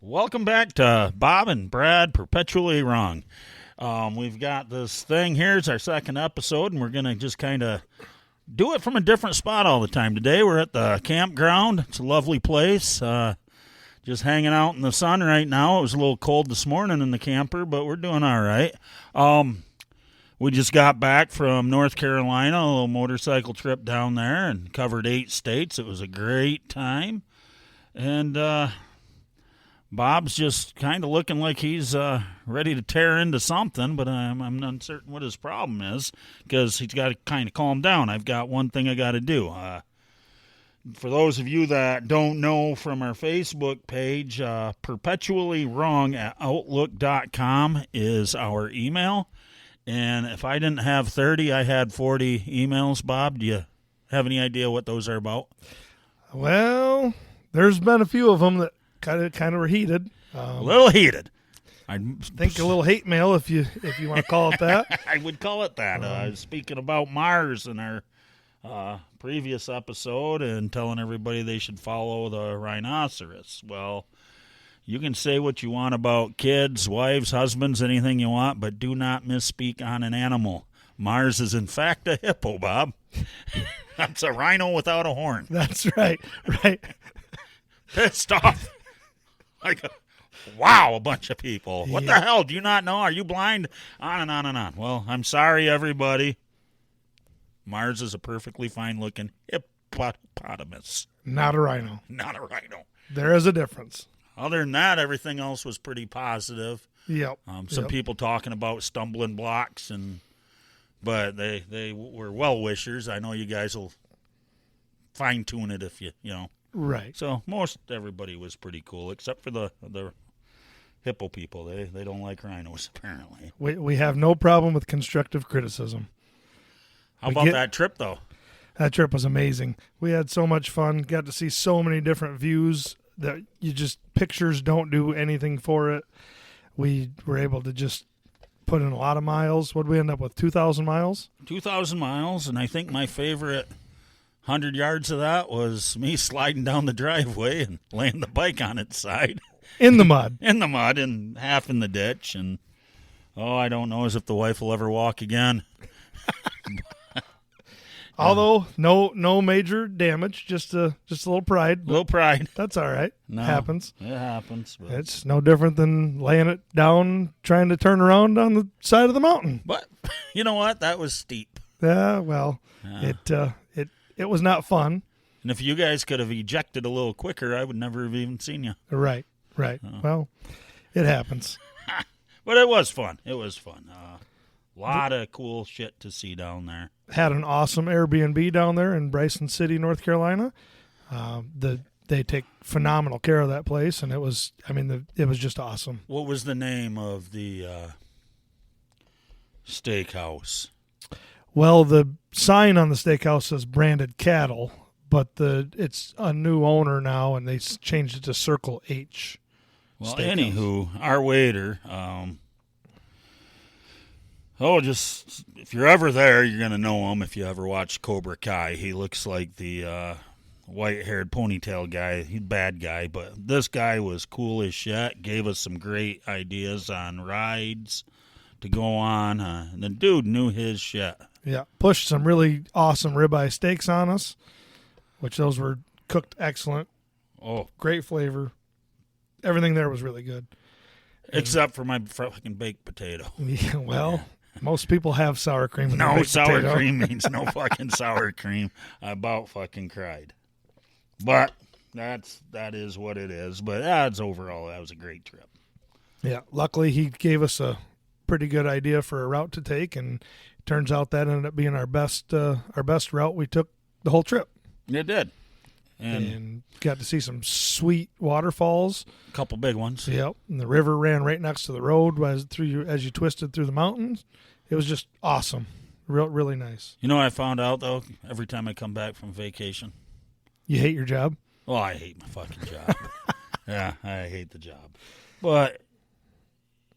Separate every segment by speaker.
Speaker 1: Welcome back to Bob and Brad Perpetually Wrong. We've got this thing here. It's our second episode, and we're going to just kind of do it from a different spot all the time. Today we're at the campground. It's a lovely place. Just hanging out in the sun right now. It was a little cold this morning in the camper, but we're doing all right. We just got back from North Carolina, a little motorcycle trip down there, and covered 8 states. It was a great time. And Bob's just kind of looking like he's ready to tear into something, but I'm uncertain what his problem is because he's got to kind of calm down. I've got one thing I got to do. For those of you that don't know from our Facebook page, perpetuallywrong@outlook.com is our email. And if I didn't have 30, I had 40 emails. Bob, do you have any idea what those are about?
Speaker 2: Well, there's been a few of them that kind of were heated.
Speaker 1: A little heated.
Speaker 2: I think a little hate mail, if you want to call it that.
Speaker 1: I would call it that. Speaking about Mars in our previous episode and telling everybody they should follow the rhinoceros. Well, you can say what you want about kids, wives, husbands, anything you want, but do not misspeak on an animal. Mars is, in fact, a hippo, Bob. That's a rhino without a horn.
Speaker 2: That's right.
Speaker 1: Pissed off. A bunch of people. What the hell? Do you not know? Are you blind? On and on and on. Well, I'm sorry, everybody. Mars is a perfectly fine-looking hippopotamus.
Speaker 2: Not a rhino.
Speaker 1: Not a rhino.
Speaker 2: There is a difference.
Speaker 1: Other than that, everything else was pretty positive.
Speaker 2: Yep.
Speaker 1: Some people talking about stumbling blocks, but they were well-wishers. I know you guys will fine-tune it if you know.
Speaker 2: Right.
Speaker 1: So most everybody was pretty cool, except for the hippo people. They don't like rhinos, apparently.
Speaker 2: We have no problem with constructive criticism.
Speaker 1: How about that trip, though?
Speaker 2: That trip was amazing. We had so much fun. Got to see so many different views that pictures don't do anything for it. We were able to just put in a lot of miles. What did we end up with, 2,000 miles?
Speaker 1: 2,000 miles, and I think my favorite 100 yards of that was me sliding down the driveway and laying the bike on its side.
Speaker 2: In the mud.
Speaker 1: In the mud and half in the ditch. And, I don't know as if the wife will ever walk again.
Speaker 2: Although no major damage, just a little pride.
Speaker 1: A little pride.
Speaker 2: That's all right.
Speaker 1: No,
Speaker 2: happens.
Speaker 1: It happens. But.
Speaker 2: It's no different than laying it down, trying to turn around on the side of the mountain.
Speaker 1: But you know what? That was steep.
Speaker 2: Yeah, well, it was not fun.
Speaker 1: And if you guys could have ejected a little quicker, I would never have even seen you.
Speaker 2: Right. Well, it happens.
Speaker 1: But it was fun. A lot of cool shit to see down there.
Speaker 2: Had an awesome Airbnb down there in Bryson City, North Carolina. They take phenomenal care of that place, and it was just awesome.
Speaker 1: What was the name of the steakhouse?
Speaker 2: Well, the sign on the steakhouse says Branded Cattle, but it's a new owner now, and they changed it to Circle H.
Speaker 1: Well,
Speaker 2: Steakhouse.
Speaker 1: Anywho, our waiter, just if you're ever there, you're going to know him if you ever watch Cobra Kai. He looks like the white-haired ponytail guy. He's a bad guy, but this guy was cool as shit, gave us some great ideas on rides to go on. And the dude knew his shit.
Speaker 2: Yeah, pushed some really awesome ribeye steaks on us, which those were cooked excellent.
Speaker 1: Oh,
Speaker 2: great flavor. Everything there was really good.
Speaker 1: Except for my fucking baked potato.
Speaker 2: Yeah, well, most people have sour cream. In
Speaker 1: No
Speaker 2: baked
Speaker 1: sour
Speaker 2: potato.
Speaker 1: cream means no fucking sour cream. I about fucking cried. But that is what it is. But overall, that was a great trip.
Speaker 2: Yeah, luckily he gave us a pretty good idea for a route to take, and it turns out that ended up being our best route we took the whole trip.
Speaker 1: It did.
Speaker 2: And got to see some sweet waterfalls.
Speaker 1: A couple big ones.
Speaker 2: Yep. And the river ran right next to the road as you twisted through the mountains. It was just awesome. Really nice.
Speaker 1: You know what I found out, though, every time I come back from vacation?
Speaker 2: You hate your job?
Speaker 1: Well, I hate my fucking job. Yeah, I hate the job. But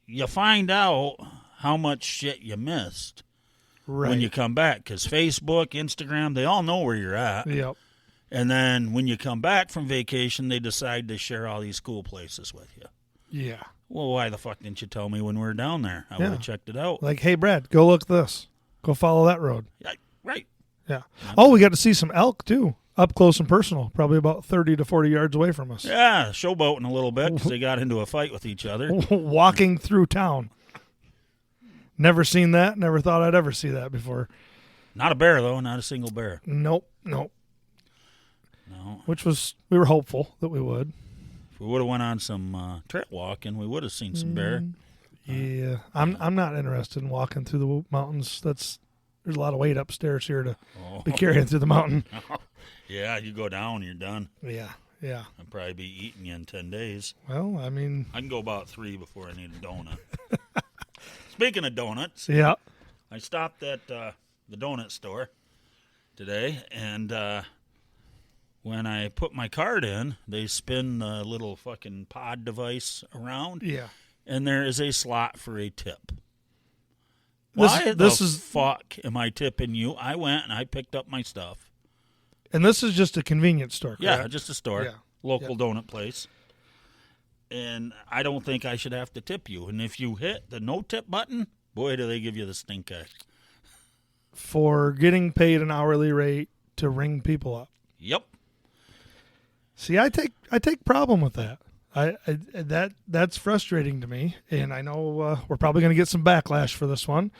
Speaker 1: you find out how much shit you missed when you come back. Because Facebook, Instagram, they all know where you're at.
Speaker 2: Yep.
Speaker 1: And then when you come back from vacation, they decide to share all these cool places with you.
Speaker 2: Yeah.
Speaker 1: Well, why the fuck didn't you tell me when we were down there? I would have checked it out.
Speaker 2: Like, hey, Brad, go look this. Go follow that road.
Speaker 1: Yeah, right.
Speaker 2: Yeah. Oh, we got to see some elk, too. Up close and personal. Probably about 30 to 40 yards away from us.
Speaker 1: Yeah, showboating a little bit because they got into a fight with each other.
Speaker 2: Walking through town. Never seen that. Never thought I'd ever see that before.
Speaker 1: Not a bear, though. Not a single bear.
Speaker 2: Nope.
Speaker 1: No.
Speaker 2: Which was, we were hopeful that we would.
Speaker 1: If we would have went on some trail walking, we would have seen some bear.
Speaker 2: Yeah. I'm not interested in walking through the mountains. There's a lot of weight upstairs here to be carrying through the mountain.
Speaker 1: Yeah, you go down, you're done.
Speaker 2: Yeah.
Speaker 1: I'll probably be eating you in 10 days.
Speaker 2: Well, I mean.
Speaker 1: I can go about 3 before I need a donut. Speaking of donuts.
Speaker 2: Yeah.
Speaker 1: I stopped at the donut store today, and when I put my card in, they spin the little fucking pod device around.
Speaker 2: Yeah.
Speaker 1: And there is a slot for a tip. Why the fuck am I tipping you? I went and I picked up my stuff.
Speaker 2: And this is just a convenience store, correct?
Speaker 1: Yeah, just a store.
Speaker 2: Yeah.
Speaker 1: Local donut place. And I don't think I should have to tip you. And if you hit the no tip button, boy, do they give you the stink eye.
Speaker 2: For getting paid an hourly rate to ring people up.
Speaker 1: Yep.
Speaker 2: See, I take problem with that. That's frustrating to me, and I know we're probably going to get some backlash for this one,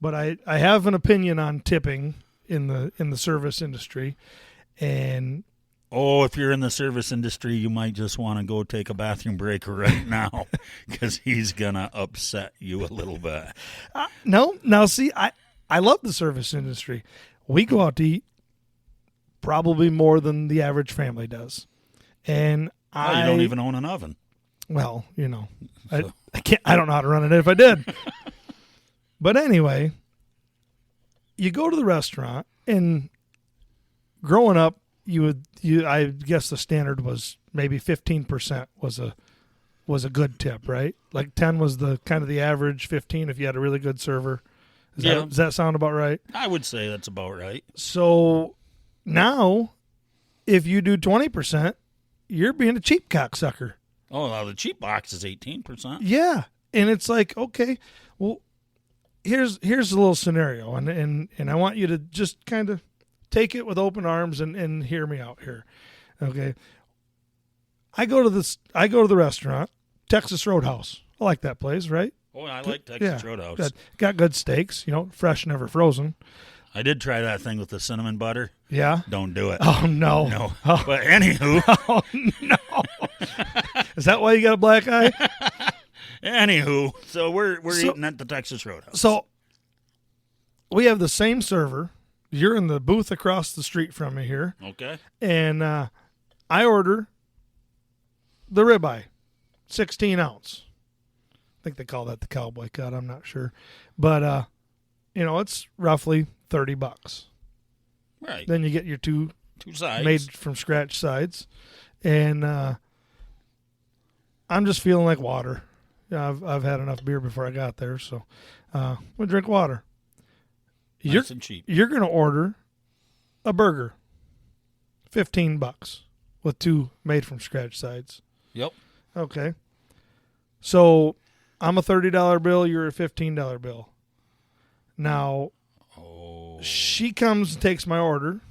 Speaker 2: but I have an opinion on tipping in the service industry, and
Speaker 1: if you're in the service industry, you might just want to go take a bathroom break right now because he's gonna upset you a little bit.
Speaker 2: No, now see, I love the service industry. We go out to eat probably more than the average family does, and
Speaker 1: you don't even own an oven.
Speaker 2: Well, I can't. I don't know how to run it if I did. But anyway, you go to the restaurant, and growing up, I guess the standard was maybe 15% was a good tip, right? Like 10 was the kind of the average, 15 if you had a really good server. Does that sound about right?
Speaker 1: I would say that's about right.
Speaker 2: So now, if you do 20%, you're being a cheap cocksucker.
Speaker 1: Oh, well, the cheap box is 18%.
Speaker 2: Yeah, and it's like, okay, well, here's a little scenario, and I want you to just kind of take it with open arms and hear me out here. Okay, I go to the restaurant, Texas Roadhouse. I like that place, right?
Speaker 1: Oh, I like Texas Roadhouse.
Speaker 2: Got good steaks, fresh, never frozen.
Speaker 1: I did try that thing with the cinnamon butter.
Speaker 2: Yeah?
Speaker 1: Don't do it.
Speaker 2: Oh, no.
Speaker 1: No.
Speaker 2: Oh.
Speaker 1: But anywho.
Speaker 2: Oh, no. Is that why you got a black eye?
Speaker 1: Anywho, so we're eating at the Texas Roadhouse.
Speaker 2: So we have the same server. You're in the booth across the street from me here.
Speaker 1: Okay.
Speaker 2: And I order the ribeye, 16 ounce. I think they call that the cowboy cut. I'm not sure. But, it's roughly $30.
Speaker 1: Right.
Speaker 2: Then you get your two
Speaker 1: sides.
Speaker 2: Made from scratch sides. And I'm just feeling like water. I've had enough beer before I got there, so we'll drink water.
Speaker 1: Nice and cheap.
Speaker 2: You're going to order a burger, $15 with 2 made from scratch sides.
Speaker 1: Yep.
Speaker 2: Okay. So I'm a $30 bill. You're a $15 bill. Now, she comes and takes my order,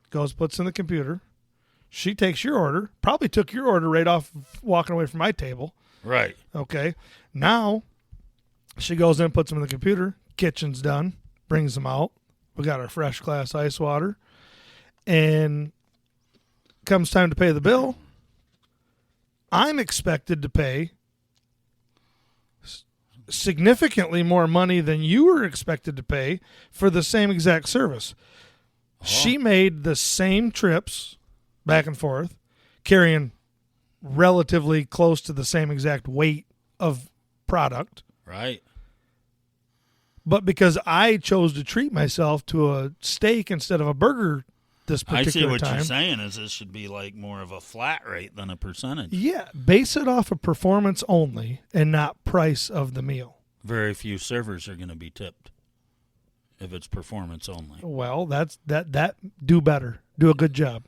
Speaker 2: goes, puts in the computer. She takes your order, probably took your order right off walking away from my table.
Speaker 1: Right.
Speaker 2: Okay. Now, she goes in, puts them in the computer. Kitchen's done. Brings them out. We got our fresh glass ice water. And comes time to pay the bill. I'm expected to pay significantly more money than you were expected to pay for the same exact service. Oh. She made the same trips back and forth, carrying relatively close to the same exact weight of product.
Speaker 1: Right.
Speaker 2: But because I chose to treat myself to a steak instead of a burger this particular time.
Speaker 1: I see what you're saying is this should be like more of a flat rate than a percentage.
Speaker 2: Yeah, base it off of performance only and not price of the meal.
Speaker 1: Very few servers are going to be tipped. if it's performance only.
Speaker 2: Well, that do better. Do a good job.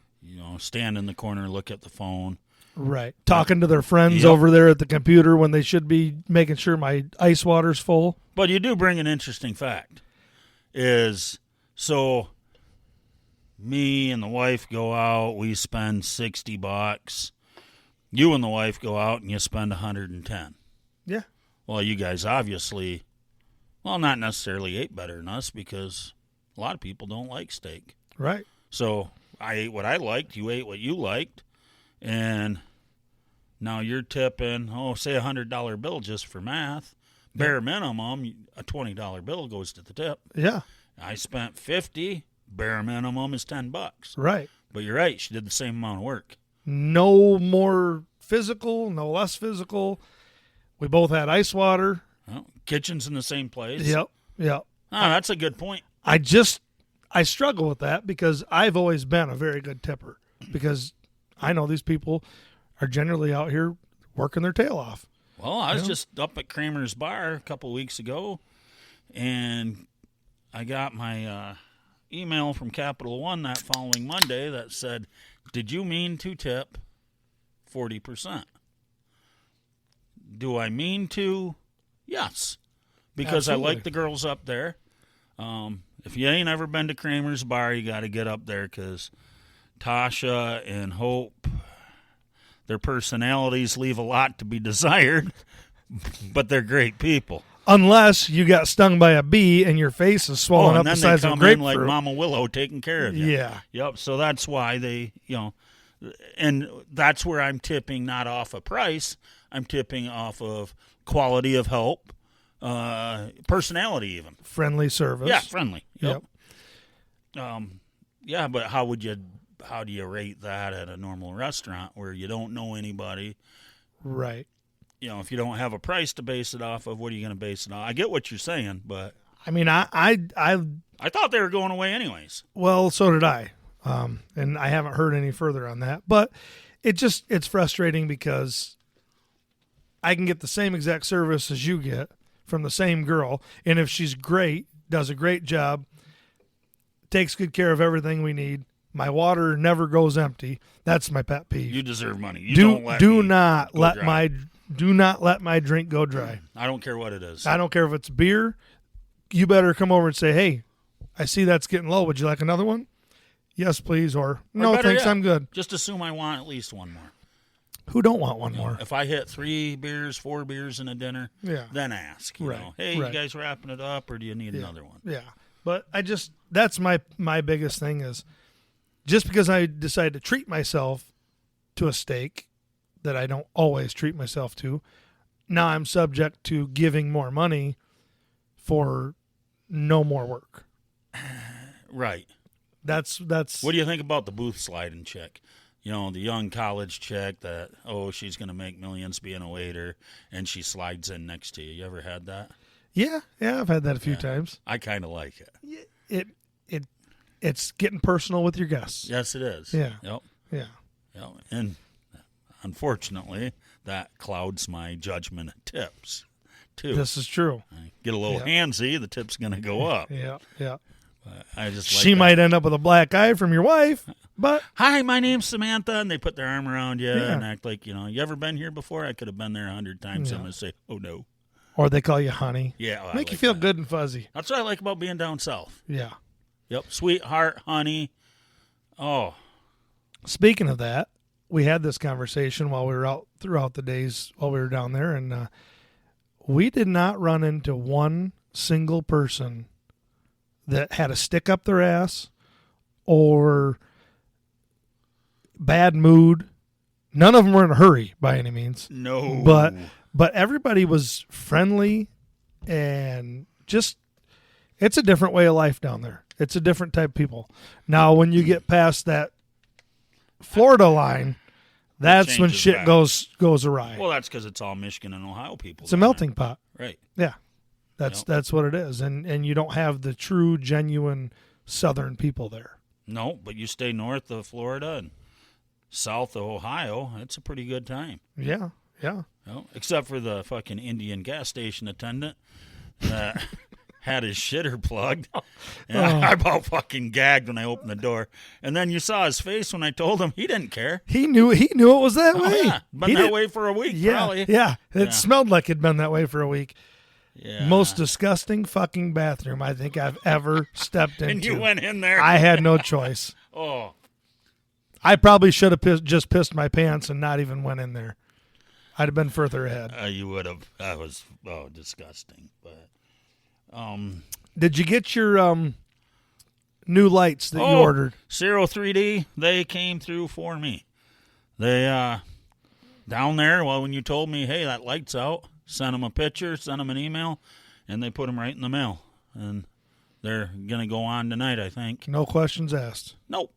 Speaker 1: Stand in the corner, look at the phone.
Speaker 2: Right. Talking to their friends
Speaker 1: Yep.
Speaker 2: over there at the computer when they should be making sure my ice water's full.
Speaker 1: But you do bring an interesting fact. So me and the wife go out, we spend $60. You and the wife go out and you spend 110.
Speaker 2: Yeah.
Speaker 1: Well, you guys obviously, not necessarily ate better than us because a lot of people don't like steak.
Speaker 2: Right.
Speaker 1: So I ate what I liked, you ate what you liked, and now you're tipping, say $100 bill just for math. Bare minimum, a $20 bill goes to the tip.
Speaker 2: Yeah.
Speaker 1: I spent $50. Bare minimum is $10.
Speaker 2: Right.
Speaker 1: But you're right, she did the same amount of work.
Speaker 2: No more physical, no less physical. We both had ice water.
Speaker 1: Well, kitchen's in the same place.
Speaker 2: Yep.
Speaker 1: That's a good point.
Speaker 2: I struggle with that because I've always been a very good tipper because I know these people are generally out here working their tail off.
Speaker 1: Well, I was just up at Kramer's Bar a couple of weeks ago, and I got my email from Capital One that following Monday that said, "Did you mean to tip 40%?" Do I mean to? Yes, because
Speaker 2: Absolutely.
Speaker 1: I like the girls up there. If you ain't ever been to Kramer's Bar, you got to get up there because Tasha and Hope, their personalities leave a lot to be desired, but they're great people.
Speaker 2: Unless you got stung by a bee and your face is swollen up
Speaker 1: and
Speaker 2: the
Speaker 1: then
Speaker 2: size
Speaker 1: they
Speaker 2: of
Speaker 1: come
Speaker 2: a
Speaker 1: in
Speaker 2: grapefruit.
Speaker 1: like Mama Willow taking care of you.
Speaker 2: Yeah.
Speaker 1: Yep. So that's why they, and that's where I'm tipping not off of price. I'm tipping off of quality of help, personality even.
Speaker 2: Friendly service.
Speaker 1: Yeah, friendly. Yep. Yeah, but how do you rate that at a normal restaurant where you don't know anybody?
Speaker 2: Right.
Speaker 1: If you don't have a price to base it off of, what are you going to base it on? I get what you're saying, but
Speaker 2: I mean, I
Speaker 1: thought they were going away anyways.
Speaker 2: well, so did I. And I haven't heard any further on that, but it's frustrating because I can get the same exact service as you get from the same girl. And if she's great, does a great job, takes good care of everything we need, my water never goes empty. That's my pet peeve.
Speaker 1: You deserve money. You
Speaker 2: do
Speaker 1: don't let me
Speaker 2: not
Speaker 1: go
Speaker 2: let
Speaker 1: dry.
Speaker 2: do not let my drink go dry.
Speaker 1: I don't care what it is.
Speaker 2: I don't care if it's beer. You better come over and say, "Hey, I see that's getting low. Would you like another one?" "Yes, please," or "No,
Speaker 1: better
Speaker 2: thanks,
Speaker 1: yet,
Speaker 2: I'm good."
Speaker 1: Just assume I want at least one more.
Speaker 2: Who don't want one more?
Speaker 1: If I hit 3 beers, 4 beers in a dinner,
Speaker 2: Yeah.
Speaker 1: then ask. You
Speaker 2: Right,
Speaker 1: know, hey,
Speaker 2: right.
Speaker 1: you guys wrapping it up, or do you need another one?
Speaker 2: Yeah. But that's my biggest thing is just because I decide to treat myself to a steak that I don't always treat myself to, now I'm subject to giving more money for no more work.
Speaker 1: Right.
Speaker 2: That's
Speaker 1: What do you think about the booth sliding chick? The young college chick that, she's going to make millions being a waiter, and she slides in next to you. You ever had that?
Speaker 2: yeah, I've had that a few times.
Speaker 1: I kind of like it.
Speaker 2: It's getting personal with your guests.
Speaker 1: Yes, it is.
Speaker 2: Yeah.
Speaker 1: Yep.
Speaker 2: Yeah.
Speaker 1: Yep. And unfortunately, that clouds my judgment of tips, too.
Speaker 2: This is true.
Speaker 1: I get a little handsy, the tip's going to go up.
Speaker 2: Yeah.
Speaker 1: But I just like
Speaker 2: She
Speaker 1: that.
Speaker 2: might end up with a black eye from your wife, but
Speaker 1: Hi, my name's Samantha, and they put their arm around you
Speaker 2: Yeah.
Speaker 1: and act like, you ever been here before? I could have been there 100 times.
Speaker 2: Yeah.
Speaker 1: I'm going to say, oh, no.
Speaker 2: or they call you honey.
Speaker 1: Yeah. well, I
Speaker 2: Make you
Speaker 1: like
Speaker 2: feel
Speaker 1: that.
Speaker 2: good and fuzzy.
Speaker 1: That's what I like about being down south.
Speaker 2: Yeah.
Speaker 1: Yep. Sweetheart, honey. Oh,
Speaker 2: Speaking of that, we had this conversation while we were out throughout the days while we were down there, and we did not run into one single person that had a stick up their ass or bad mood. None of them were in a hurry by any means,
Speaker 1: no.
Speaker 2: but everybody was friendly and just it's a different way of life down there. It's a different type of people. Now, when you get past that Florida line, that's when
Speaker 1: changes
Speaker 2: shit
Speaker 1: back.
Speaker 2: goes awry.
Speaker 1: Well, that's because it's all Michigan and Ohio people.
Speaker 2: It's a
Speaker 1: down there.
Speaker 2: melting pot.
Speaker 1: Right.
Speaker 2: Yeah, that's what it is, and you don't have the true, genuine Southern people there.
Speaker 1: No, but you stay north of Florida and south of Ohio, it's a pretty good time.
Speaker 2: Yeah.
Speaker 1: Except for the fucking Indian gas station attendant that had his shitter plugged. And I about fucking gagged when I opened the door. And then you saw his face when I told him. He didn't care.
Speaker 2: He knew it was that way.
Speaker 1: Yeah, been that way for a week, probably.
Speaker 2: Yeah, it smelled like it'd been that way for a week.
Speaker 1: Yeah.
Speaker 2: Most disgusting fucking bathroom I think I've ever stepped into.
Speaker 1: And you went in there.
Speaker 2: I had no choice.
Speaker 1: Oh.
Speaker 2: I probably should have just pissed my pants and not even went in there. I'd have been further ahead.
Speaker 1: You would have. That was disgusting. But
Speaker 2: did you get your new lights that you ordered?
Speaker 1: Zero 3D, they came through for me. They down there, well, when you told me, hey, that light's out, sent them a picture, sent them an email, and they put them right in the mail. And they're going to go on tonight, I think.
Speaker 2: No questions asked.
Speaker 1: Nope.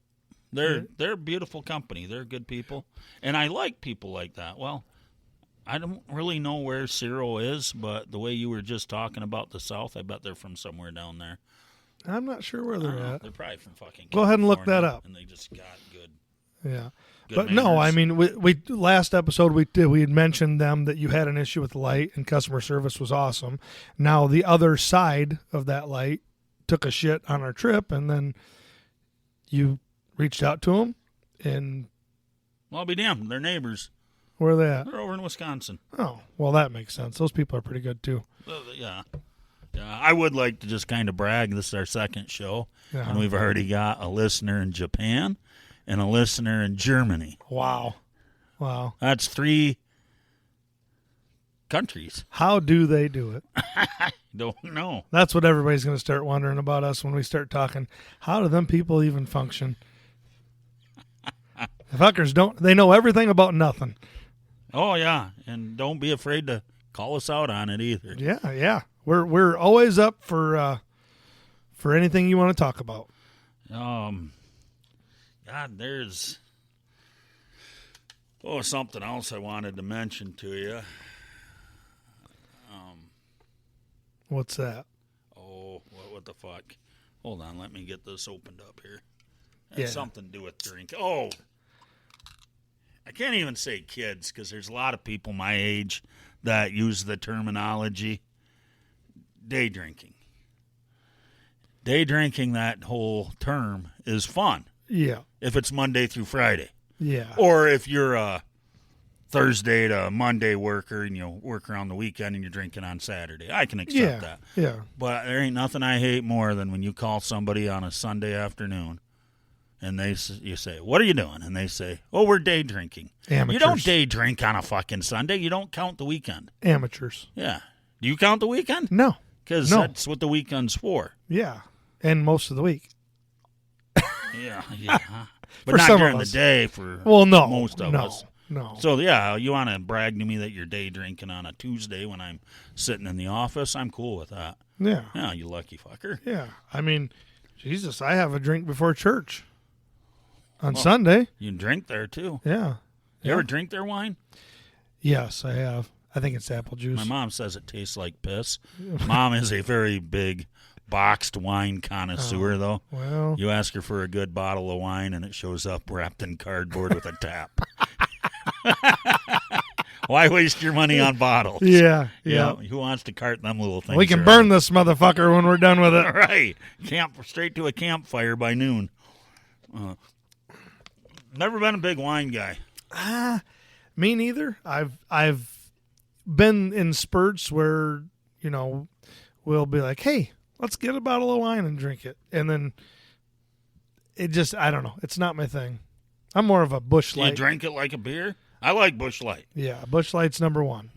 Speaker 1: They're a beautiful company. They're good people. And I like people like that. Well, I don't really know where Ciro is, but the way you were just talking about the South, I bet they're from somewhere down there.
Speaker 2: I'm not sure where they're at.
Speaker 1: They're probably from fucking California.
Speaker 2: Go ahead and look that up.
Speaker 1: And they just got good.
Speaker 2: Yeah.
Speaker 1: Good
Speaker 2: But
Speaker 1: manners.
Speaker 2: no, I mean, we last episode we had mentioned them that you had an issue with the light and customer service was awesome. Now the other side of that light took a shit on our trip, and then you reached out to them, and
Speaker 1: Well, I'll be damned. They're neighbors.
Speaker 2: where are they at?
Speaker 1: They're over in Wisconsin.
Speaker 2: Oh, well, that makes sense. Those people are pretty good too.
Speaker 1: Yeah. Yeah, I would like to just kind of brag. This is our second show,
Speaker 2: Yeah.
Speaker 1: and we've already got a listener in Japan and a listener in Germany.
Speaker 2: Wow.
Speaker 1: That's 3 countries.
Speaker 2: How do they do it?
Speaker 1: Don't know.
Speaker 2: That's what everybody's going to start wondering about us when we start talking. How do them people even function? The fuckers they know everything about nothing.
Speaker 1: Oh, yeah, and don't be afraid to call us out on it either.
Speaker 2: Yeah. We're always up for anything you want to talk about.
Speaker 1: God, there's something else I wanted to mention to you.
Speaker 2: What's that?
Speaker 1: What the fuck? Hold on, let me get this opened up here. It
Speaker 2: Yeah.
Speaker 1: has something to do with drink. Oh, I can't even say kids because there's a lot of people my age that use the terminology day drinking. Day drinking, that whole term, is fun
Speaker 2: Yeah.
Speaker 1: if it's Monday through Friday.
Speaker 2: Yeah.
Speaker 1: Or if you're a Thursday to Monday worker and you work around the weekend and you're drinking on Saturday. I can accept that.
Speaker 2: Yeah.
Speaker 1: But there ain't nothing I hate more than when you call somebody on a Sunday afternoon and you say, what are you doing? And they say, oh, we're day drinking.
Speaker 2: Amateurs.
Speaker 1: You don't day drink on a fucking Sunday. You don't count the weekend.
Speaker 2: Amateurs.
Speaker 1: Yeah. Do you count the weekend?
Speaker 2: No.
Speaker 1: Because
Speaker 2: No.
Speaker 1: that's what the weekend's for.
Speaker 2: Yeah. And most of the week.
Speaker 1: Yeah. But
Speaker 2: For
Speaker 1: not
Speaker 2: some of
Speaker 1: during the
Speaker 2: us.
Speaker 1: day for
Speaker 2: Well, no.
Speaker 1: most of us.
Speaker 2: No.
Speaker 1: So, yeah, you want to brag to me that you're day drinking on a Tuesday when I'm sitting in the office? I'm cool with that.
Speaker 2: Yeah.
Speaker 1: Yeah, you lucky fucker.
Speaker 2: Yeah. I mean, Jesus, I have a drink before church on Sunday.
Speaker 1: You can drink there, too.
Speaker 2: Yeah.
Speaker 1: You ever drink their wine?
Speaker 2: Yes, I have. I think it's apple juice.
Speaker 1: My mom says it tastes like piss. Mom is a very big boxed wine connoisseur, though.
Speaker 2: Well,
Speaker 1: You ask her for a good bottle of wine, and it shows up wrapped in cardboard with a tap. Why waste your money on bottles?
Speaker 2: yeah.
Speaker 1: Who wants to cart them little things?
Speaker 2: We can
Speaker 1: around?
Speaker 2: burn this motherfucker when we're done with it.
Speaker 1: Right. Straight to a campfire by noon. Never been a big wine guy.
Speaker 2: Me neither. I've been in spurts where, we'll be like, hey, let's get a bottle of wine and drink it. And then it just, I don't know. It's not my thing. I'm more of a Busch
Speaker 1: Do you
Speaker 2: Light.
Speaker 1: drink it like a beer? I like Busch Light.
Speaker 2: Yeah, Busch Light's number one.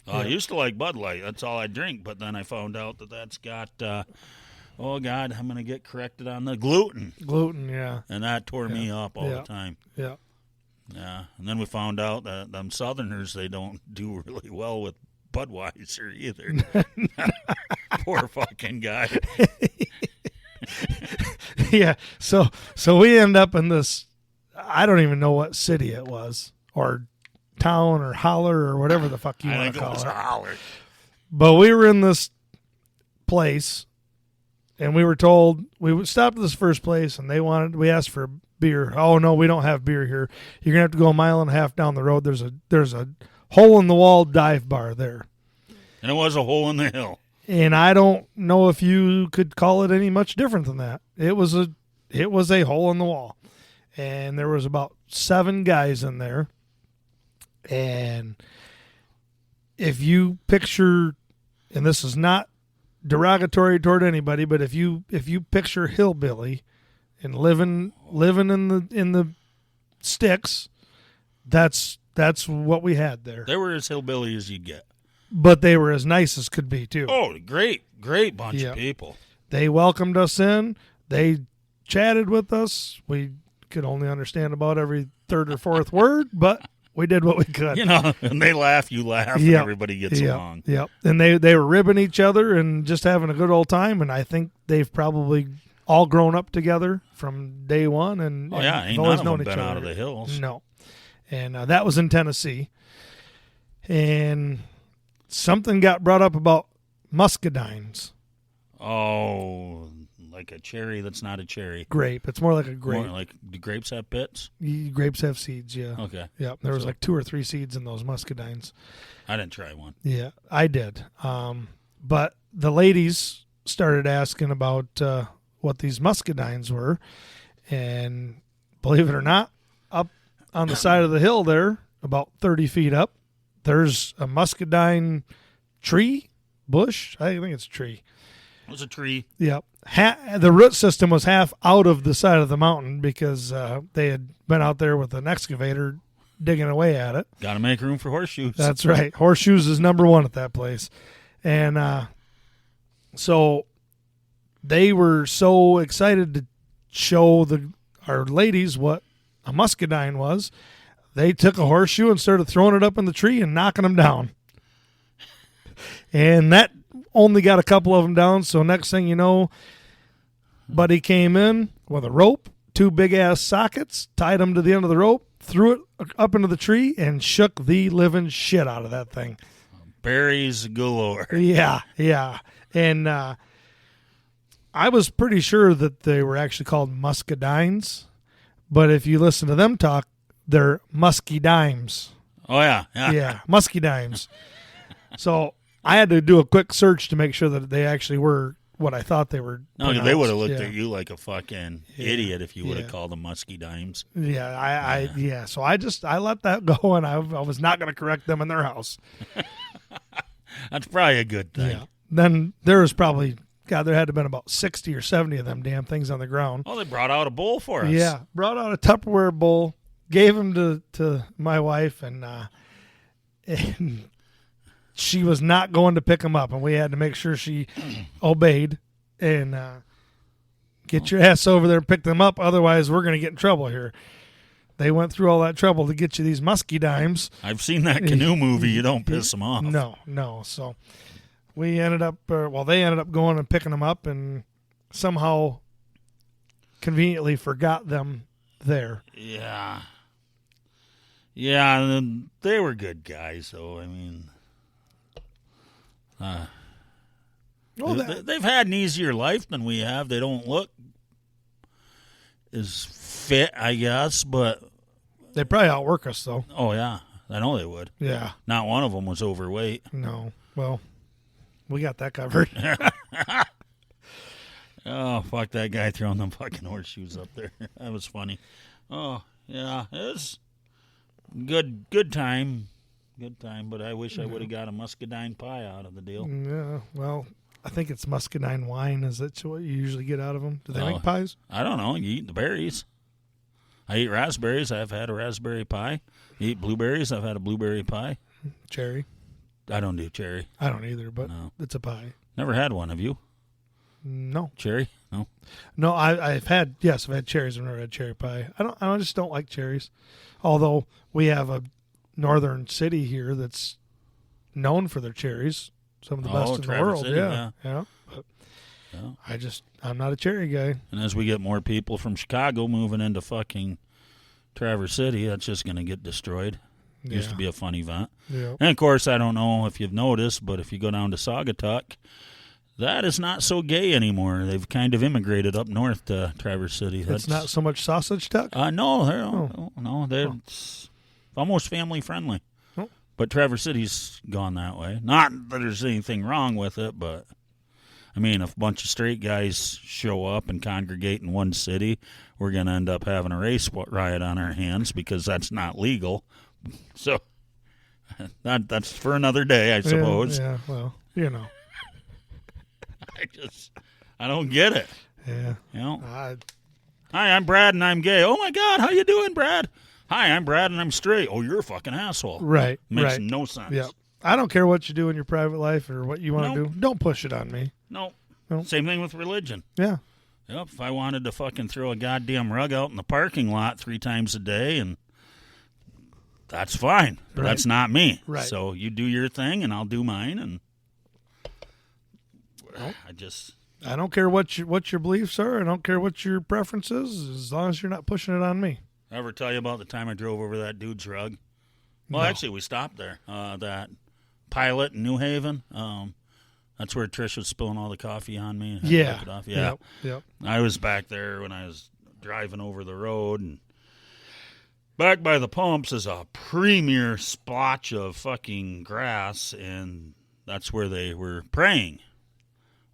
Speaker 1: I used to like Bud Light. That's all I drink. But then I found out that that's got, oh, God, I'm going to get corrected on the gluten.
Speaker 2: Gluten, yeah.
Speaker 1: And that tore me up all the time.
Speaker 2: Yeah.
Speaker 1: Yeah. And then we found out that them Southerners, they don't do really well with Budweiser either. Poor fucking guy.
Speaker 2: Yeah. So we end up in this, I don't even know what city it was, or town or holler or whatever the fuck you
Speaker 1: I
Speaker 2: want
Speaker 1: think
Speaker 2: to
Speaker 1: it
Speaker 2: call
Speaker 1: was
Speaker 2: it.
Speaker 1: a holler.
Speaker 2: But we were in this place, and we were told, we stopped at this first place, and we asked for beer. Oh, no, we don't have beer here. You're going to have to go a mile and a half down the road. There's a hole-in-the-wall dive bar there.
Speaker 1: And it was a hole in the hill.
Speaker 2: And I don't know if you could call it any much different than that. It was a hole in the wall. And there was about 7 guys in there. And if you picture, and this is not derogatory toward anybody, but if you picture hillbilly and living in the sticks, that's what we had there.
Speaker 1: They were as hillbilly as you'd get.
Speaker 2: But they were as nice as could be too.
Speaker 1: Oh, great bunch
Speaker 2: Yeah.
Speaker 1: of people.
Speaker 2: They welcomed us in. They chatted with us. We could only understand about every third or fourth word, but we did what we could.
Speaker 1: You know, when they laugh, you laugh, and
Speaker 2: Yep.
Speaker 1: everybody gets
Speaker 2: Yep.
Speaker 1: along.
Speaker 2: Yep. And they were ribbing each other and just having a good old time. And I think they've probably all grown up together from day one. And
Speaker 1: Oh, yeah,
Speaker 2: and
Speaker 1: ain't
Speaker 2: always
Speaker 1: none of them
Speaker 2: known each
Speaker 1: been out
Speaker 2: other.
Speaker 1: of the hills.
Speaker 2: No. And that was in Tennessee. And something got brought up about muscadines.
Speaker 1: Oh, like a cherry that's not a cherry.
Speaker 2: Grape. It's more like a grape.
Speaker 1: More like, do grapes have pits?
Speaker 2: Grapes have seeds, yeah.
Speaker 1: Okay.
Speaker 2: Yeah, there was
Speaker 1: So-
Speaker 2: like 2 or 3 seeds in those muscadines.
Speaker 1: I didn't try one.
Speaker 2: Yeah, I did. But the ladies started asking about what these muscadines were. And believe it or not, up on the side of the hill there, about 30 feet up, there's a muscadine tree, bush. I think it's a tree.
Speaker 1: It was a tree.
Speaker 2: Yep. The root system was half out of the side of the mountain because they had been out there with an excavator digging away at it.
Speaker 1: Got to make room for horseshoes.
Speaker 2: That's right. Horseshoes is number 1 at that place. And so they were so excited to show our ladies what a muscadine was. They took a horseshoe and started throwing it up in the tree and knocking them down. And that only got a couple of them down. So next thing you know, Buddy came in with a rope, 2 big-ass sockets, tied them to the end of the rope, threw it up into the tree, and shook the living shit out of that thing.
Speaker 1: Berries galore.
Speaker 2: Yeah, yeah. And I was pretty sure that they were actually called muscadines. But if you listen to them talk, they're musky dimes.
Speaker 1: Oh, yeah.
Speaker 2: Yeah, musky dimes. So I had to do a quick search to make sure that they actually were what I thought they were.
Speaker 1: No, they would have looked
Speaker 2: Yeah.
Speaker 1: at you like a fucking
Speaker 2: Yeah.
Speaker 1: idiot if you would have
Speaker 2: Yeah.
Speaker 1: called them musky dimes.
Speaker 2: Yeah, So I let that go, and I was not going to correct them in their house.
Speaker 1: That's probably a good thing.
Speaker 2: Yeah. Then there was probably, God, there had to have been about 60 or 70 of them damn things on the ground.
Speaker 1: Oh, they brought out a bowl for us.
Speaker 2: Yeah, brought out a Tupperware bowl, gave them to my wife, and she was not going to pick them up, and we had to make sure she obeyed and get your ass over there and pick them up. Otherwise, we're going to get in trouble here. They went through all that trouble to get you these musky dimes.
Speaker 1: I've seen that canoe movie. You don't piss them off.
Speaker 2: No. So we ended up, they ended up going and picking them up, and somehow conveniently forgot them there.
Speaker 1: Yeah. Yeah, and they were good guys, though. I mean, they've had an easier life than we have. They don't look as fit, I guess, but
Speaker 2: They probably outwork us, though.
Speaker 1: oh yeah, I know they would.
Speaker 2: Yeah.
Speaker 1: Not one of them was overweight.
Speaker 2: No. Well, we got that covered.
Speaker 1: Oh, fuck that guy throwing them fucking horseshoes up there. That was funny. Oh yeah, it was good time. Good time, but I wish I would have got a muscadine pie out of the deal.
Speaker 2: Yeah. Well, I think it's muscadine wine. Is that what you usually get out of them? Do they
Speaker 1: Oh.
Speaker 2: make pies?
Speaker 1: I don't know. You eat the berries. I eat raspberries. I've had a raspberry pie. You eat blueberries. I've had a blueberry pie.
Speaker 2: Cherry?
Speaker 1: I don't do cherry.
Speaker 2: I don't either, but
Speaker 1: No.
Speaker 2: it's a pie.
Speaker 1: Never had one. Have you?
Speaker 2: No.
Speaker 1: Cherry? No.
Speaker 2: No, I've had cherries. I've never had cherry pie. I just don't like cherries. Although we have a northern city here that's known for their cherries, some of the best in the
Speaker 1: Traverse
Speaker 2: world.
Speaker 1: City,
Speaker 2: Yeah. But
Speaker 1: Yeah.
Speaker 2: I'm not a cherry guy.
Speaker 1: And as we get more people from Chicago moving into fucking Traverse City, that's just going to get destroyed. It used to be a fun event.
Speaker 2: Yeah.
Speaker 1: And, of course, I don't know if you've noticed, but if you go down to Saugatuck, that is not so gay anymore. They've kind of immigrated up north to Traverse City.
Speaker 2: It's not so much sausage tuck.
Speaker 1: No, they're it's almost family friendly.
Speaker 2: Oh.
Speaker 1: But Traverse City's gone that way. Not that there's anything wrong with it, but I mean, if a bunch of straight guys show up and congregate in one city, we're going to end up having a race riot on our hands because that's not legal. So that's for another day, I suppose.
Speaker 2: Yeah, well, you know.
Speaker 1: I don't get it.
Speaker 2: Yeah.
Speaker 1: You know? Hi, I'm Brad and I'm gay. Oh my God, how you doing, Brad? Hi, I'm Brad and I'm straight. Oh, you're a fucking asshole.
Speaker 2: Right.
Speaker 1: Makes
Speaker 2: right.
Speaker 1: no sense.
Speaker 2: Yeah. I don't care what you do in your private life or what you want to
Speaker 1: Nope.
Speaker 2: do. Don't push it on me.
Speaker 1: Nope.
Speaker 2: Nope.
Speaker 1: Same thing with religion.
Speaker 2: Yeah.
Speaker 1: Yep. If I wanted to fucking throw a goddamn rug out in the parking lot 3 times a day, and that's fine. But
Speaker 2: Right.
Speaker 1: that's not me.
Speaker 2: Right.
Speaker 1: So you do your thing and I'll do mine, and
Speaker 2: Nope.
Speaker 1: I
Speaker 2: I don't care what your beliefs are. I don't care what your preference is, as long as you're not pushing it on me.
Speaker 1: ever tell you about the time I drove over that dude's rug? Well,
Speaker 2: No.
Speaker 1: actually, we stopped there. That Pilot in New Haven. That's where Trish was spilling all the coffee on me. And had to
Speaker 2: Yeah.
Speaker 1: wipe it off. Yeah.
Speaker 2: Yep.
Speaker 1: I was back there when I was driving over the road, and back by the pumps is a premier splotch of fucking grass, and that's where they were praying.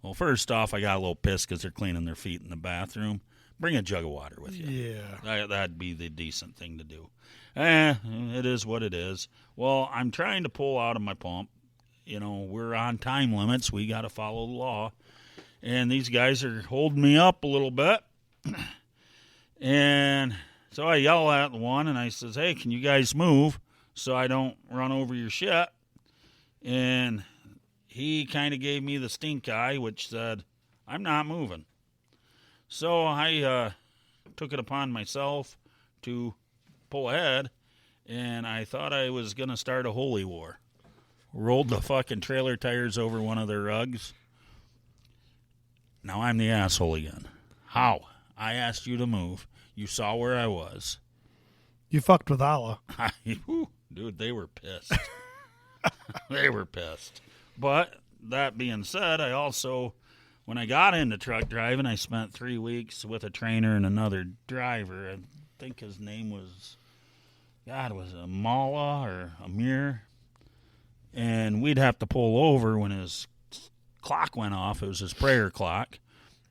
Speaker 1: Well, first off, I got a little pissed because they're cleaning their feet in the bathroom. Bring a jug of water with you.
Speaker 2: Yeah.
Speaker 1: That'd be the decent thing to do. It is what it is. Well, I'm trying to pull out of my pump. You know, we're on time limits. We got to follow the law. And these guys are holding me up a little bit. And so I yell at one, and I says, hey, can you guys move so I don't run over your shit? And he kind of gave me the stink eye, which said, I'm not moving. So I took it upon myself to pull ahead, and I thought I was going to start a holy war. Rolled the fucking trailer tires over one of their rugs. Now I'm the asshole again. How? I asked you to move. You saw where I was.
Speaker 2: You fucked with Allah.
Speaker 1: Dude, they were pissed. They were pissed. But that being said, I also, when I got into truck driving, I spent 3 weeks with a trainer and another driver. I think his name was, was it Mala or Amir? And we'd have to pull over when his clock went off. It was his prayer clock.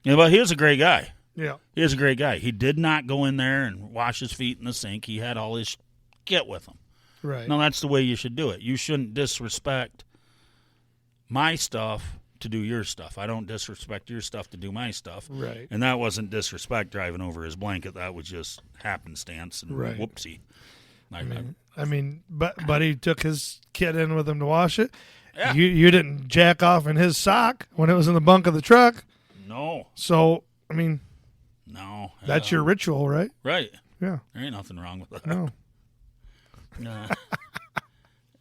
Speaker 1: Yeah, but he was a great guy.
Speaker 2: Yeah.
Speaker 1: He was a great guy. He did not go in there and wash his feet in the sink. He had all his get with him.
Speaker 2: Right.
Speaker 1: Now, that's the way you should do it. You shouldn't disrespect my stuff to do your stuff. I don't disrespect your stuff to do my stuff.
Speaker 2: Right.
Speaker 1: And that wasn't disrespect driving over his blanket. That was just happenstance and
Speaker 2: Right.
Speaker 1: whoopsie.
Speaker 2: I mean, but Buddy took his kid in with him to wash it.
Speaker 1: Yeah.
Speaker 2: You didn't jack off in his sock when it was in the bunk of the truck.
Speaker 1: No.
Speaker 2: So, I mean,
Speaker 1: No.
Speaker 2: that's your ritual, right?
Speaker 1: Right.
Speaker 2: Yeah.
Speaker 1: There ain't nothing wrong with that.
Speaker 2: No.
Speaker 1: Nah.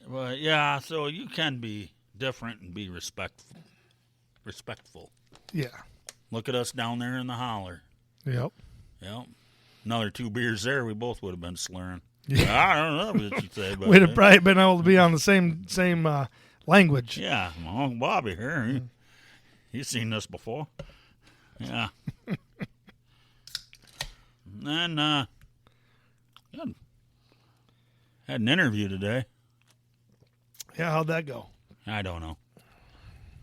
Speaker 1: But, yeah, so you can be different and be respectful.
Speaker 2: Yeah.
Speaker 1: Look at us down there in the holler.
Speaker 2: Yep.
Speaker 1: Yep. Another 2 beers there, we both would have been slurring.
Speaker 2: Yeah.
Speaker 1: I don't know what you say, but
Speaker 2: We'd have probably been able to be on the same language.
Speaker 1: yeah, well, Bobby here, he's seen this before. Yeah. And then, good. Had an interview today.
Speaker 2: Yeah, how'd that go?
Speaker 1: I don't know.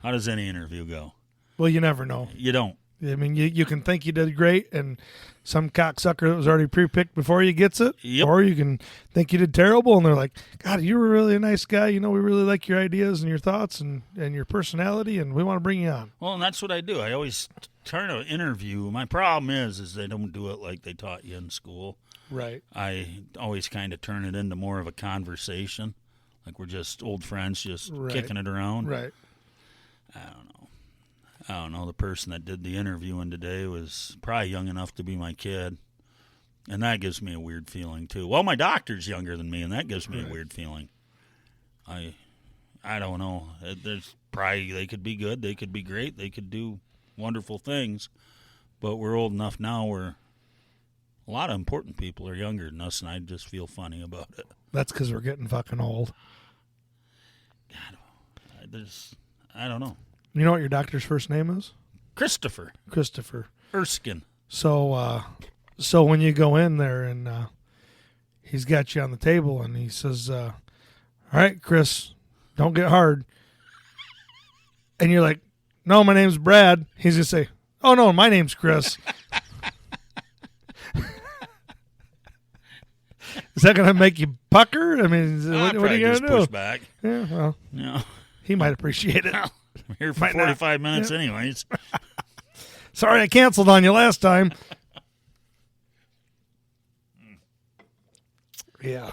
Speaker 1: How does any interview go?
Speaker 2: Well, you never know.
Speaker 1: You don't.
Speaker 2: I mean, you can think you did great, and some cocksucker that was already pre-picked before you gets it.
Speaker 1: Yep.
Speaker 2: Or you can think you did terrible, and they're like, God, you were really a nice guy. You know, we really like your ideas and your thoughts and your personality, and we want to bring you on.
Speaker 1: Well, and that's what I do. I always turn an interview. My problem is they don't do it like they taught you in school.
Speaker 2: Right.
Speaker 1: I always kind of turn it into more of a conversation. Like we're just old friends just
Speaker 2: Right.
Speaker 1: kicking it around.
Speaker 2: Right.
Speaker 1: I don't know. The person that did the interviewing today was probably young enough to be my kid. And that gives me a weird feeling, too. Well, my doctor's younger than me, and that gives me a weird feeling. I don't know. There's probably, they could be good. They could be great. They could do wonderful things. But we're old enough now where a lot of important people are younger than us, and I just feel funny about it.
Speaker 2: That's because we're getting fucking old.
Speaker 1: God, I don't know.
Speaker 2: You know what your doctor's first name is?
Speaker 1: Christopher
Speaker 2: Christopher.
Speaker 1: Erskine.
Speaker 2: So when you go in there and he's got you on the table and he says, all all right, Chris, don't get hard. And you're like, no, my name's Brad. He's going to say, oh, no, my name's Chris. Is that going to make you pucker? I mean, what are you going to do?
Speaker 1: Push back.
Speaker 2: Yeah, well,
Speaker 1: No.
Speaker 2: he might appreciate it.
Speaker 1: I'm here for
Speaker 2: Might
Speaker 1: 45 minutes anyways.
Speaker 2: Sorry I canceled on you last time. Yeah.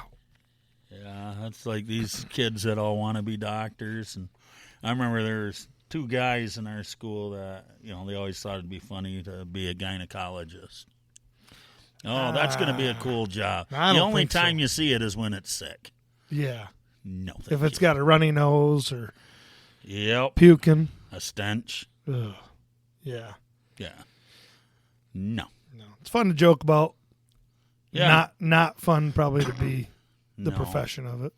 Speaker 1: Yeah, that's like these kids that all want to be doctors. And I remember there was 2 guys in our school that, they always thought it'd be funny to be a gynecologist. Oh, that's going to be a cool job.
Speaker 2: I
Speaker 1: The
Speaker 2: don't
Speaker 1: only
Speaker 2: think so.
Speaker 1: time you see it is when it's sick.
Speaker 2: Yeah.
Speaker 1: No.
Speaker 2: If it's got a runny nose or
Speaker 1: Yep.
Speaker 2: puking.
Speaker 1: A stench.
Speaker 2: Ugh. Yeah.
Speaker 1: Yeah. No.
Speaker 2: No. It's fun to joke about.
Speaker 1: Yeah.
Speaker 2: Not fun probably to be the
Speaker 1: No.
Speaker 2: profession of it.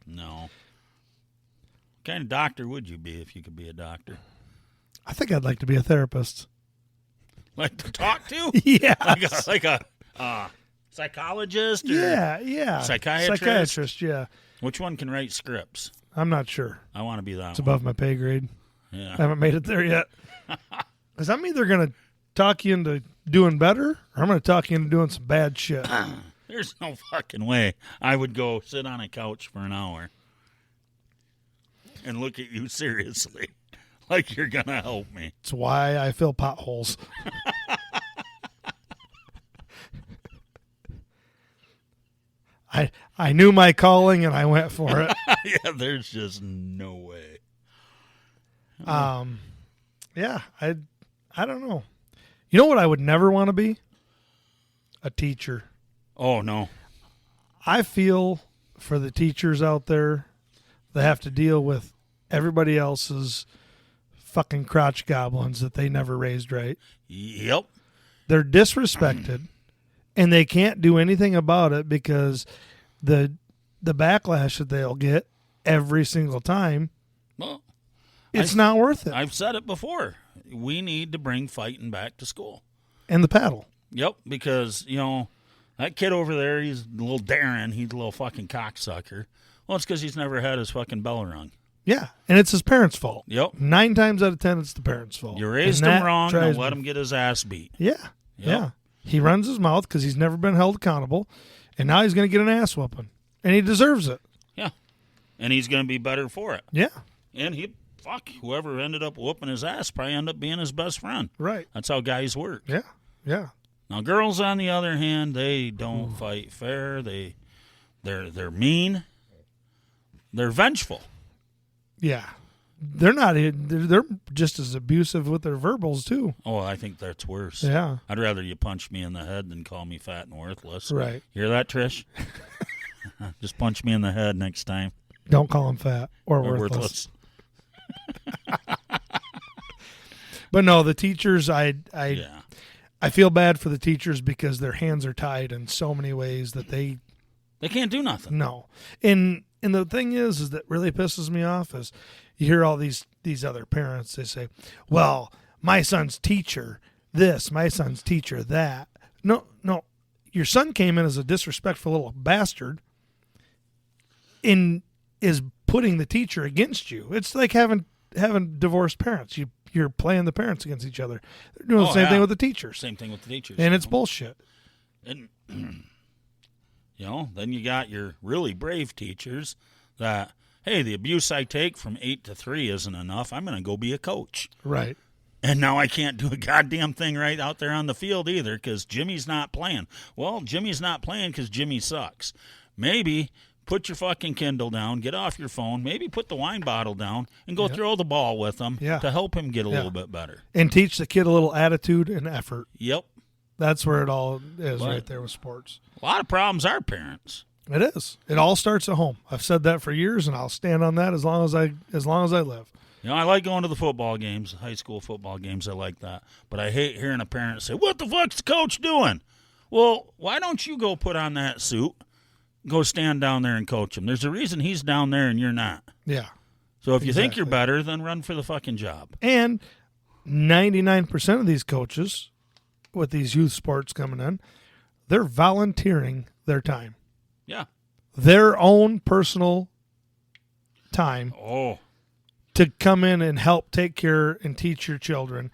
Speaker 1: No. What kind of doctor would you be if you could be a doctor?
Speaker 2: I think I'd like to be a therapist.
Speaker 1: Like to talk to?
Speaker 2: Yeah.
Speaker 1: like a psychologist? Or
Speaker 2: Yeah.
Speaker 1: Psychiatrist?
Speaker 2: Psychiatrist, yeah.
Speaker 1: Which one can write scripts?
Speaker 2: I'm not sure.
Speaker 1: I want to be that
Speaker 2: It's
Speaker 1: one.
Speaker 2: above my pay grade.
Speaker 1: Yeah.
Speaker 2: I haven't made it there yet. Because I'm either going to talk you into doing better or I'm going to talk you into doing some bad shit.
Speaker 1: There's no fucking way I would go sit on a couch for an hour and look at you seriously like you're going to help me.
Speaker 2: It's why I fill potholes. I knew my calling and I went for it.
Speaker 1: Yeah, there's just no way.
Speaker 2: Yeah, I don't know. You know what I would never want to be? A teacher.
Speaker 1: Oh, no.
Speaker 2: I feel for the teachers out there that have to deal with everybody else's fucking crotch goblins that they never raised right.
Speaker 1: Yep.
Speaker 2: They're disrespected and they can't do anything about it because the backlash that they'll get every single time,
Speaker 1: Well,
Speaker 2: it's not worth it.
Speaker 1: I've said it before. We need to bring fighting back to school.
Speaker 2: And the paddle.
Speaker 1: Yep, because, that kid over there, he's little Darren. He's a little fucking cocksucker. Well, it's because he's never had his fucking bell rung.
Speaker 2: Yeah, and it's his parents' fault.
Speaker 1: Yep.
Speaker 2: 9 times out of 10, it's the parents' fault.
Speaker 1: You raised
Speaker 2: And
Speaker 1: him
Speaker 2: that
Speaker 1: wrong, now
Speaker 2: drives
Speaker 1: let
Speaker 2: me-
Speaker 1: him get his ass beat.
Speaker 2: Yeah,
Speaker 1: Yep.
Speaker 2: yeah. He runs his mouth because he's never been held accountable, and now he's going to get an ass whooping, and he deserves it.
Speaker 1: Yeah. And he's going to be better for it.
Speaker 2: Yeah,
Speaker 1: And whoever ended up whooping his ass probably ended up being his best friend.
Speaker 2: right.
Speaker 1: That's how guys work.
Speaker 2: Yeah, yeah.
Speaker 1: Now, girls, on the other hand, they don't fight fair. They're mean. They're vengeful.
Speaker 2: Yeah. They're not. They're just as abusive with their verbals too.
Speaker 1: Oh, I think that's worse.
Speaker 2: Yeah.
Speaker 1: I'd rather you punch me in the head than call me fat and worthless.
Speaker 2: Right.
Speaker 1: You hear that, Trish? Just punch me in the head next time.
Speaker 2: Don't call them fat or
Speaker 1: Or
Speaker 2: worthless. But no, the teachers. I feel bad for the teachers because their hands are tied in so many ways that they
Speaker 1: They can't do nothing.
Speaker 2: no. And the thing is that really pisses me off is you hear all these other parents. They say, "Well, my son's teacher this, my son's teacher that." No, your son came in as a disrespectful little bastard, and is putting the teacher against you. It's like having divorced parents. You're playing the parents against each other. They're doing the same thing with the teachers,
Speaker 1: Same thing with the teachers.
Speaker 2: and it's bullshit.
Speaker 1: And, then you got your really brave teachers that, hey, the abuse I take from 8 to 3 isn't enough. I'm going to go be a coach.
Speaker 2: Right.
Speaker 1: And now I can't do a goddamn thing right out there on the field either because Jimmy's not playing. Well, Jimmy's not playing because Jimmy sucks. Maybe put your fucking Kindle down, get off your phone, maybe put the wine bottle down, and go throw the ball with him to help him get a little bit better.
Speaker 2: And teach the kid a little attitude and effort.
Speaker 1: Yep.
Speaker 2: That's where it all is right there with sports.
Speaker 1: A lot of problems are parents.
Speaker 2: It is. It all starts at home. I've said that for years, and I'll stand on that as long as I live.
Speaker 1: I like going to the football games, high school football games. I like that. But I hate hearing a parent say, "What the fuck's the coach doing?" Well, why don't you go put on that suit, go stand down there and coach him? There's a reason he's down there and you're not.
Speaker 2: Yeah.
Speaker 1: So if you think you're better, then run for the fucking job.
Speaker 2: And 99% of these coaches with these youth sports coming in, they're volunteering their time.
Speaker 1: Yeah.
Speaker 2: their own personal time
Speaker 1: Oh,
Speaker 2: to come in and help take care and teach your children.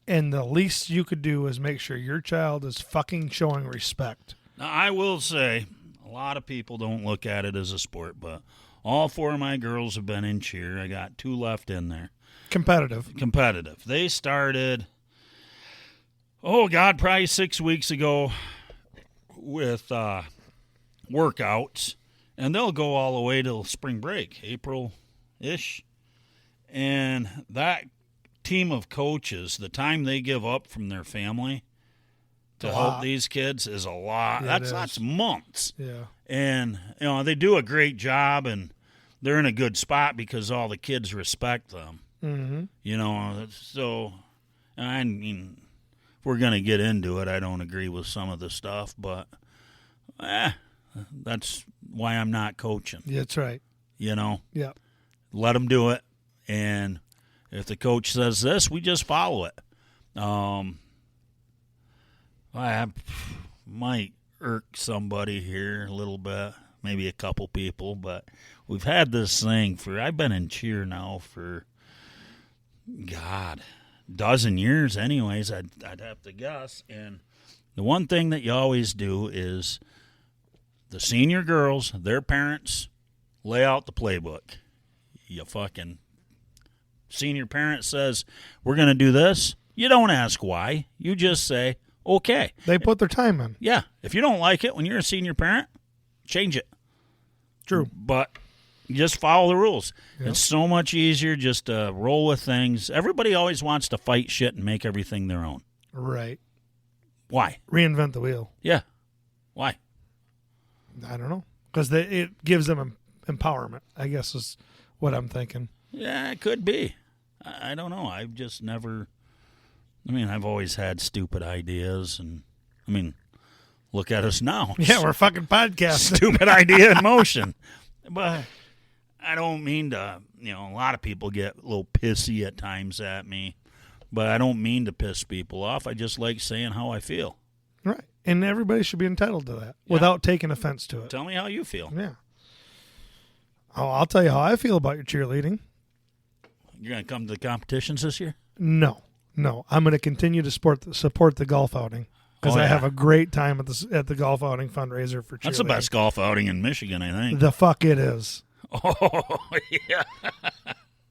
Speaker 2: And the least you could do is make sure your child is fucking showing respect.
Speaker 1: now I will say a lot of people don't look at it as a sport, but all 4 of my girls have been in cheer. I got 2 left in there.
Speaker 2: Competitive.
Speaker 1: They started, oh God, probably 6 weeks ago with workouts, and they'll go all the way till spring break, April-ish. And that team of coaches, the time they give up from their family to help these kids is a lot.
Speaker 2: Yeah,
Speaker 1: That's months.
Speaker 2: Yeah.
Speaker 1: And, they do a great job, and they're in a good spot because all the kids respect them.
Speaker 2: Mm-hmm.
Speaker 1: So, I mean, if we're going to get into it, I don't agree with some of the stuff, but that's why I'm not coaching.
Speaker 2: Yeah, that's right.
Speaker 1: Yeah.
Speaker 2: Let
Speaker 1: them do it, and if the coach says this, we just follow it. I might irk somebody here a little bit, maybe a couple people, but we've had this thing I've been in cheer now for, God, dozen years anyways, I'd have to guess. And the one thing that you always do is the senior girls, their parents, lay out the playbook. You fucking senior parent says, we're going to do this. You don't ask why. You just say, okay.
Speaker 2: They put their time in.
Speaker 1: Yeah. If you don't like it when you're a senior parent, change it.
Speaker 2: True.
Speaker 1: But you just follow the rules.
Speaker 2: Yep.
Speaker 1: It's so much easier just to roll with things. Everybody always wants to fight shit and make everything their own.
Speaker 2: Right.
Speaker 1: Why?
Speaker 2: Reinvent the wheel.
Speaker 1: Yeah. Why?
Speaker 2: I don't know. Because it gives them empowerment, I guess is what I'm thinking.
Speaker 1: Yeah, it could be. I don't know. I've just never... I've always had stupid ideas, and, look at us now.
Speaker 2: Yeah, we're fucking podcasting.
Speaker 1: Stupid idea in motion. But I don't mean to, a lot of people get a little pissy at times at me, but I don't mean to piss people off. I just like saying how I feel.
Speaker 2: Right. And everybody should be entitled to that without taking offense to it.
Speaker 1: Tell me how you feel.
Speaker 2: Yeah. Oh, I'll tell you how I feel about your cheerleading.
Speaker 1: You're going to come to the competitions this year?
Speaker 2: No. I'm going to continue to support the golf outing because I have a great time at the golf outing fundraiser for cheerleading.
Speaker 1: That's the best golf outing in Michigan, I think.
Speaker 2: The fuck it is.
Speaker 1: Oh, yeah.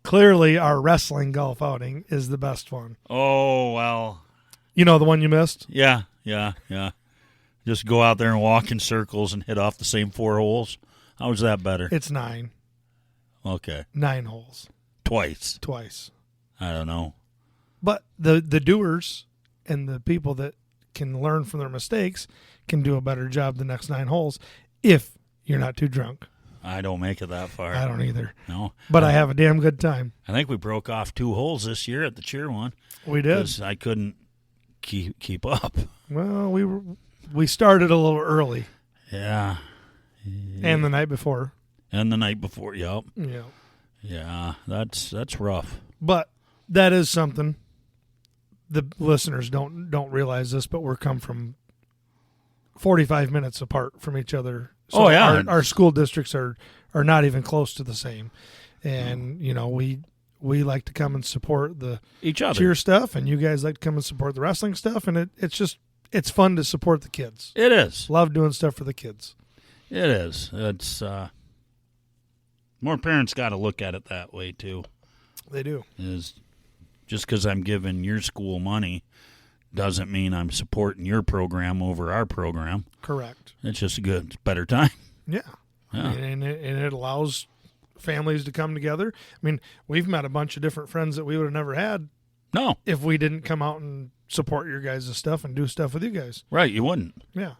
Speaker 2: Clearly, our wrestling golf outing is the best one.
Speaker 1: Oh, well.
Speaker 2: You know the one you missed?
Speaker 1: Yeah. Just go out there and walk in circles and hit off the same 4 holes. How is that better?
Speaker 2: It's 9.
Speaker 1: Okay.
Speaker 2: 9 holes.
Speaker 1: Twice. I don't know.
Speaker 2: But the doers and the people that can learn from their mistakes can do a better job the next 9 holes if you're not too drunk.
Speaker 1: I don't make it that far.
Speaker 2: I don't either.
Speaker 1: No.
Speaker 2: But I have a damn good time.
Speaker 1: I think we broke off 2 holes this year at the cheer one.
Speaker 2: We did.
Speaker 1: Because I couldn't keep up.
Speaker 2: Well, we started a little early.
Speaker 1: Yeah.
Speaker 2: And the night before.
Speaker 1: Yep.
Speaker 2: Yeah.
Speaker 1: Yeah, that's rough.
Speaker 2: But that is something. The listeners don't realize this, but we're come from 45 minutes apart from each other. So our school districts are not even close to the same. And, we like to come and support the
Speaker 1: each other
Speaker 2: cheer stuff, and you guys like to come and support the wrestling stuff, and it's fun to support the kids.
Speaker 1: It is.
Speaker 2: Love doing stuff for the kids.
Speaker 1: It is. It's more parents got to look at it that way too.
Speaker 2: They do.
Speaker 1: Is just because I'm giving your school money doesn't mean I'm supporting your program over our program.
Speaker 2: Correct.
Speaker 1: It's just it's better time.
Speaker 2: Yeah. And it allows families to come together. We've met a bunch of different friends that we would have never had.
Speaker 1: No.
Speaker 2: If we didn't come out and support your guys' stuff and do stuff with you guys.
Speaker 1: Right, you wouldn't.
Speaker 2: Yeah.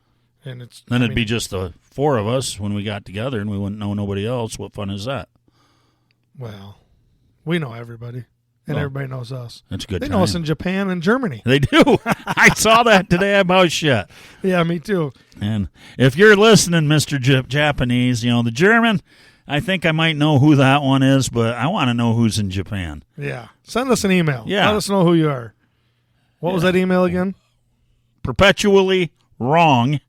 Speaker 2: And
Speaker 1: it'd be just the 4 of us when we got together and we wouldn't know nobody else. What fun is that?
Speaker 2: Well, we know everybody. And everybody knows us.
Speaker 1: That's a good.
Speaker 2: They know us in Japan and Germany.
Speaker 1: They do. I saw that today about shit.
Speaker 2: Yeah, me too.
Speaker 1: And if you're listening, Mr. Japanese, the German, I think I might know who that one is, but I want to know who's in Japan.
Speaker 2: Yeah. Send us an email.
Speaker 1: Yeah.
Speaker 2: Let us know who you are. What was that email again?
Speaker 1: Perpetually wrong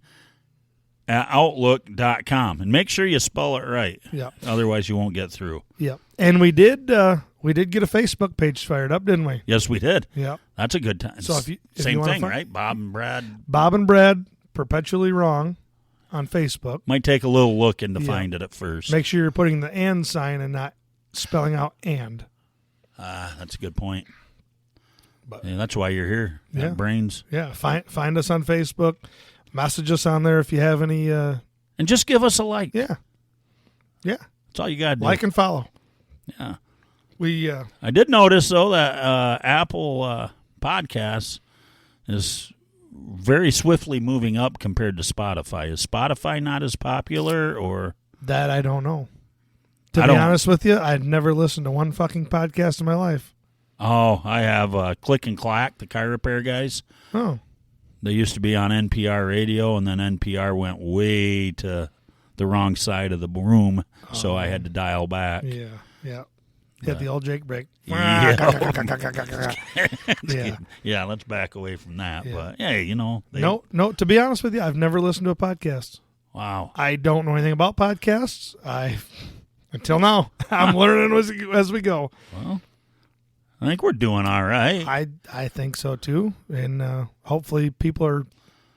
Speaker 1: at outlook.com. And make sure you spell it right.
Speaker 2: Yeah.
Speaker 1: Otherwise, you won't get through.
Speaker 2: Yeah. And we did get a Facebook page fired up, didn't we?
Speaker 1: Yes, we did.
Speaker 2: Yeah.
Speaker 1: That's a good time.
Speaker 2: So if you
Speaker 1: Same
Speaker 2: wanna
Speaker 1: thing,
Speaker 2: find-
Speaker 1: right? Bob and Brad.
Speaker 2: Bob and Brad, Perpetually Wrong on Facebook.
Speaker 1: Might take a little looking to
Speaker 2: Yeah.
Speaker 1: find it at first.
Speaker 2: Make sure you're putting the and sign and not spelling out and.
Speaker 1: That's a good point.
Speaker 2: But-
Speaker 1: Yeah, that's why you're here. Got
Speaker 2: Yeah.
Speaker 1: brains.
Speaker 2: Yeah. Find us on Facebook. Message us on there if you have any.
Speaker 1: And just give us a like.
Speaker 2: Yeah. Yeah.
Speaker 1: That's all you got to do.
Speaker 2: Like and follow.
Speaker 1: Yeah.
Speaker 2: We
Speaker 1: I did notice, though, that Apple Podcasts is very swiftly moving up compared to Spotify. Is Spotify not as popular, or?
Speaker 2: that I don't know. To
Speaker 1: I
Speaker 2: be
Speaker 1: don't-
Speaker 2: honest with you, I'd never listened to one fucking podcast in my life.
Speaker 1: Oh, I have Click and Clack, the car repair guys.
Speaker 2: Oh.
Speaker 1: They used to be on NPR radio, and then NPR went way to the wrong side of the room, so I had to dial back.
Speaker 2: Yeah. Yeah. Hit the old Jake break.
Speaker 1: Yeah.
Speaker 2: Yeah.
Speaker 1: Yeah, let's back away from that.
Speaker 2: Yeah.
Speaker 1: But, hey, they,
Speaker 2: No, to be honest with you, I've never listened to a podcast.
Speaker 1: Wow.
Speaker 2: I don't know anything about podcasts. Until now, I'm learning as we go.
Speaker 1: Well, I think we're doing all right.
Speaker 2: I think so too, and hopefully people are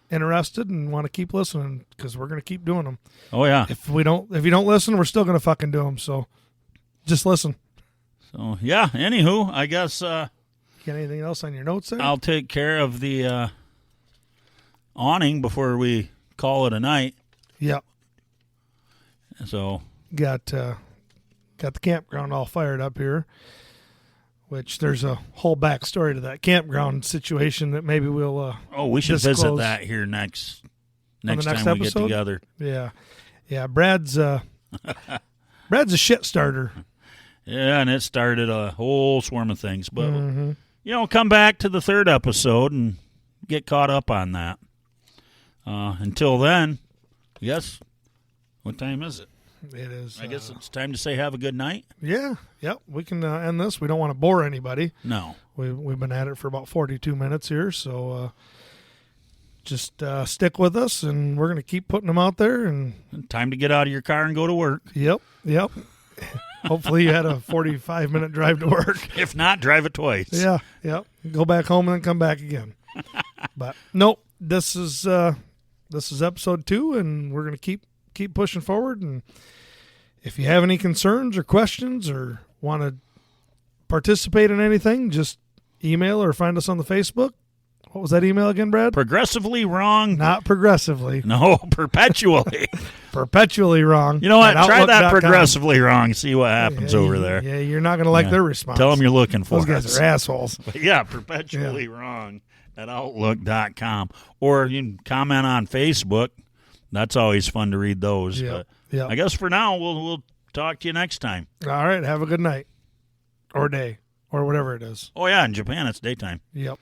Speaker 2: interested and want to keep listening because we're going to keep doing them.
Speaker 1: Oh, yeah.
Speaker 2: If you don't listen, we're still going to fucking do them. So just listen.
Speaker 1: So, yeah, anywho, I guess
Speaker 2: Got anything else on your notes there?
Speaker 1: I'll take care of the awning before we call it a night.
Speaker 2: Yep.
Speaker 1: So,
Speaker 2: Got the campground all fired up here, which there's a whole backstory to that campground situation that maybe we'll
Speaker 1: we should visit
Speaker 2: disclose
Speaker 1: that here next
Speaker 2: the
Speaker 1: time
Speaker 2: next
Speaker 1: we
Speaker 2: episode?
Speaker 1: get together.
Speaker 2: yeah Brad's a shit starter.
Speaker 1: Yeah, and it started a whole swarm of things. But,
Speaker 2: Mm-hmm.
Speaker 1: come back to the third episode and get caught up on that. Until then, yes, what time is it?
Speaker 2: It is.
Speaker 1: I guess it's time to say have a good night.
Speaker 2: Yeah. Yep. We can end this. We don't want to bore anybody.
Speaker 1: No.
Speaker 2: We've been at it for about 42 minutes here, so just stick with us, and we're going to keep putting them out there. And
Speaker 1: Time to get out of your car and go to work.
Speaker 2: yep. Hopefully you had a 45-minute drive to work.
Speaker 1: If not, drive it twice.
Speaker 2: Yeah. Yep. Go back home and then come back again. But nope. This is episode 2, and we're going to keep pushing forward. And if you have any concerns or questions or want to participate in anything, just email or find us on the Facebook. What was that email again, Brad?
Speaker 1: Progressively wrong.
Speaker 2: Not progressively.
Speaker 1: No, perpetually.
Speaker 2: Perpetually wrong.
Speaker 1: You know what?
Speaker 2: at
Speaker 1: Try that
Speaker 2: outlook.com.
Speaker 1: progressively wrong. See what happens over there.
Speaker 2: Yeah, you're not going to like
Speaker 1: Yeah.
Speaker 2: their response.
Speaker 1: Tell them you're looking for
Speaker 2: Those guys
Speaker 1: us.
Speaker 2: are assholes.
Speaker 1: But yeah, perpetually wrong at outlook.com. Or you can comment on Facebook. That's always fun to read those.
Speaker 2: Yeah.
Speaker 1: But
Speaker 2: Yeah.
Speaker 1: I guess for now, we'll talk to you next time.
Speaker 2: All right. Have a good night or day or whatever it is.
Speaker 1: Oh, yeah, in Japan, it's daytime.
Speaker 2: Yep.